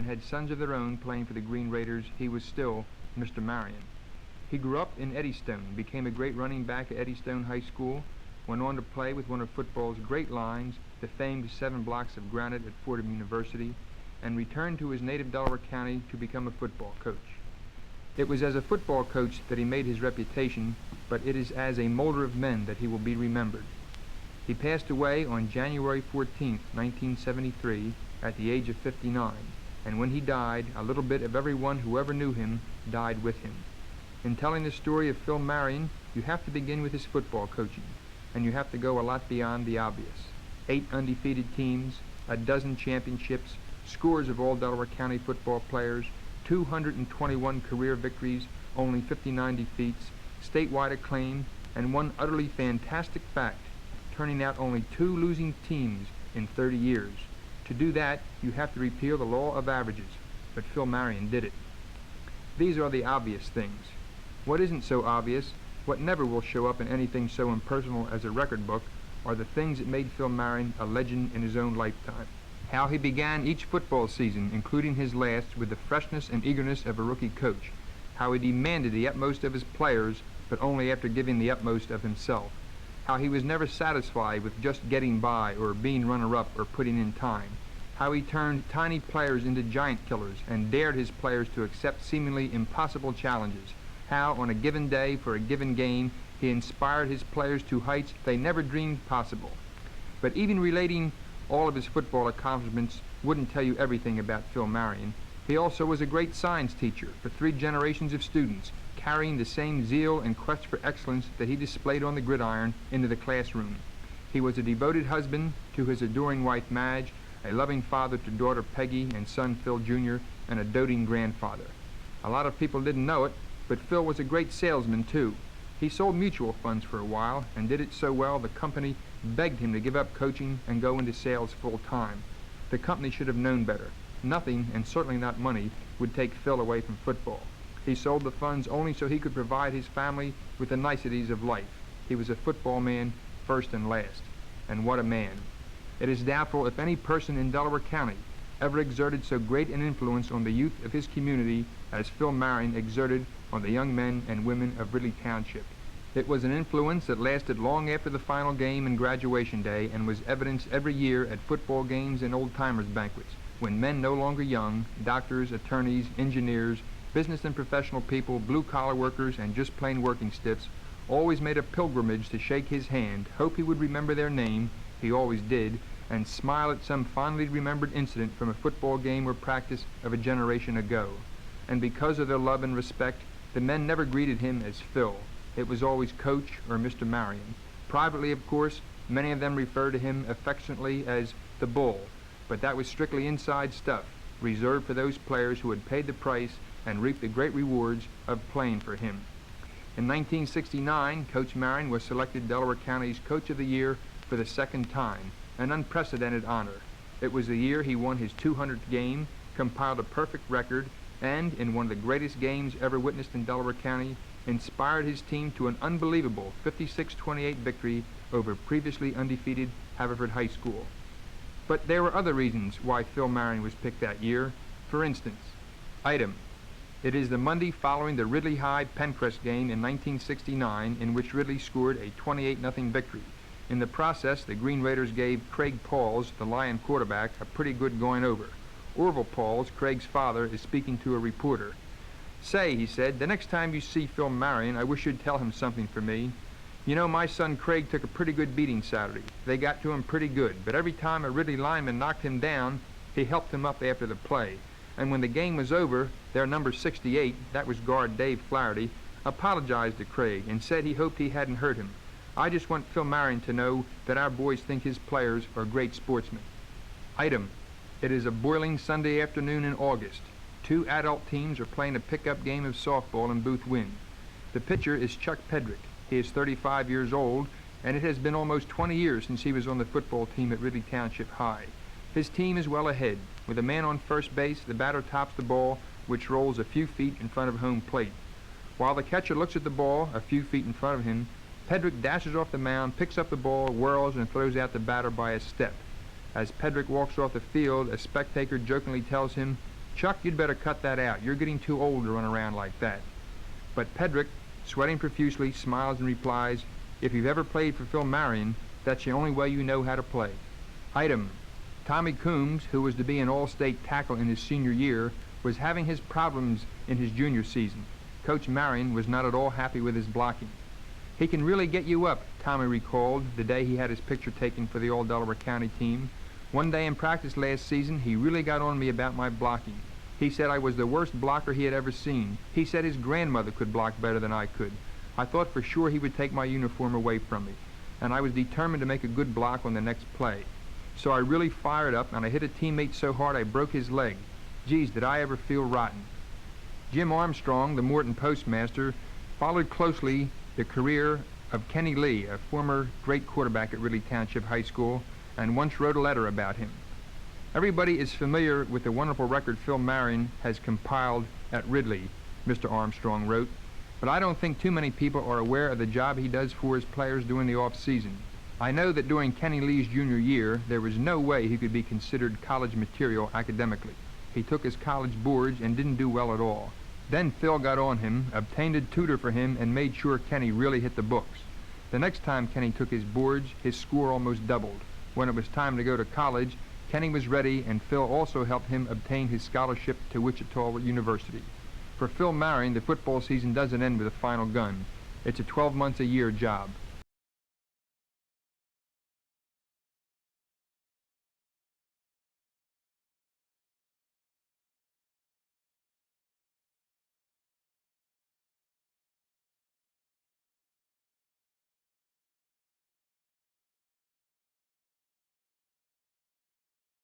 had sons of their own playing for the Green Raiders, he was still Mr. Marion. He grew up in Eddystone, became a great running back at Eddystone High School, went on to play with one of football's great lines, the famed 7 blocks of granite at Fordham University, and returned to his native Delaware County to become a football coach. It was as a football coach that he made his reputation, but it is as a molder of men that he will be remembered. He passed away on January 14, 1973, at the age of 59, and when he died, a little bit of everyone who ever knew him died with him. In telling the story of Phil Marion, you have to begin with his football coaching, and you have to go a lot beyond the obvious. 8 undefeated teams, a dozen championships, scores of all Delaware County football players, 221 career victories, only 59 defeats, statewide acclaim, and one utterly fantastic fact, turning out only 2 losing teams in 30 years. To do that, you have to repeal the law of averages, but Phil Marion did it. These are the obvious things. What isn't so obvious, what never will show up in anything so impersonal as a record book, are the things that made Phil Marion a legend in his own lifetime. How he began each football season, including his last, with the freshness and eagerness of a rookie coach. How he demanded the utmost of his players, but only after giving the utmost of himself. How he was never satisfied with just getting by or being runner-up or putting in time. How he turned tiny players into giant killers and dared his players to accept seemingly impossible challenges. How, on a given day for a given game, he inspired his players to heights they never dreamed possible. But even relating all of his football accomplishments wouldn't tell you everything about Phil Marion. He also was a great science teacher for 3 generations of students, carrying the same zeal and quest for excellence that he displayed on the gridiron into the classroom. He was a devoted husband to his adoring wife Madge, a loving father to daughter Peggy and son Phil Jr., and a doting grandfather. A lot of people didn't know it, but Phil was a great salesman too. He sold mutual funds for a while and did it so well the company begged him to give up coaching and go into sales full time. The company should have known better. Nothing, and certainly not money, would take Phil away from football. He sold the funds only so he could provide his family with the niceties of life. He was a football man first and last. And what a man. It is doubtful if any person in Delaware County ever exerted so great an influence on the youth of his community as Phil Marion exerted on the young men and women of Ridley Township. It was an influence that lasted long after the final game and graduation day and was evidenced every year at football games and old-timers banquets, when men no longer young, doctors, attorneys, engineers, business and professional people, blue-collar workers, and just plain working stiffs, always made a pilgrimage to shake his hand, hope he would remember their name, he always did, and smile at some fondly remembered incident from a football game or practice of a generation ago. And because of their love and respect, the men never greeted him as Phil. It was always Coach or Mr. Marion. Privately, of course, many of them referred to him affectionately as the Bull, but that was strictly inside stuff, reserved for those players who had paid the price and reaped the great rewards of playing for him. In 1969, Coach Marion was selected Delaware County's Coach of the Year for the 2nd time, an unprecedented honor. It was the year he won his 200th game, compiled a perfect record, and, in one of the greatest games ever witnessed in Delaware County, inspired his team to an unbelievable 56-28 victory over previously undefeated Haverford High School. But there were other reasons why Phil Marion was picked that year. For instance, item: it is the Monday following the Ridley High-Pencrest game in 1969 in which Ridley scored a 28-0 victory. In the process, the Green Raiders gave Craig Pauls, the Lion quarterback, a pretty good going over. Orville Pauls, Craig's father, is speaking to a reporter. "Say," he said, "the next time you see Phil Marion, I wish you'd tell him something for me. You know, my son Craig took a pretty good beating Saturday. They got to him pretty good, but every time a Ridley lineman knocked him down, he helped him up after the play. And when the game was over, their number 68, that was guard Dave Flaherty, apologized to Craig and said he hoped he hadn't hurt him. I just want Phil Marion to know that our boys think his players are great sportsmen." Item: it is a boiling Sunday afternoon in August. 2 adult teams are playing a pickup game of softball in Booth Wynn. The pitcher is Chuck Pedrick. He is 35 years old, and it has been almost 20 years since he was on the football team at Ridley Township High. His team is well ahead. With a man on first base, the batter tops the ball, which rolls a few feet in front of home plate. While the catcher looks at the ball a few feet in front of him, Pedrick dashes off the mound, picks up the ball, whirls, and throws out the batter by a step. As Pedrick walks off the field, a spectator jokingly tells him, "Chuck, you'd better cut that out. You're getting too old to run around like that." But Pedrick, sweating profusely, smiles and replies, "If you've ever played for Phil Marion, that's the only way you know how to play." Item: Tommy Coombs, who was to be an all-state tackle in his senior year, was having his problems in his junior season. Coach Marion was not at all happy with his blocking. "He can really get you up," Tommy recalled the day he had his picture taken for the All-Delaware County team. "One day in practice last season, he really got on me about my blocking. He said I was the worst blocker he had ever seen. He said his grandmother could block better than I could. I thought for sure he would take my uniform away from me, and I was determined to make a good block on the next play. So I really fired up, and I hit a teammate so hard I broke his leg. Geez, did I ever feel rotten." Jim Armstrong, the Morton postmaster, followed closely the career of Kenny Lee, a former great quarterback at Ridley Township High School, and once wrote a letter about him. "Everybody is familiar with the wonderful record Phil Marion has compiled at Ridley," Mr. Armstrong wrote, "but I don't think too many people are aware of the job he does for his players during the off-season. I know that during Kenny Lee's junior year, there was no way he could be considered college material academically. He took his college boards and didn't do well at all. Then Phil got on him, obtained a tutor for him, and made sure Kenny really hit the books. The next time Kenny took his boards, his score almost doubled. When it was time to go to college, Kenny was ready, and Phil also helped him obtain his scholarship to Wichita University. For Phil Marion, the football season doesn't end with a final gun. It's a 12-month-a-year job.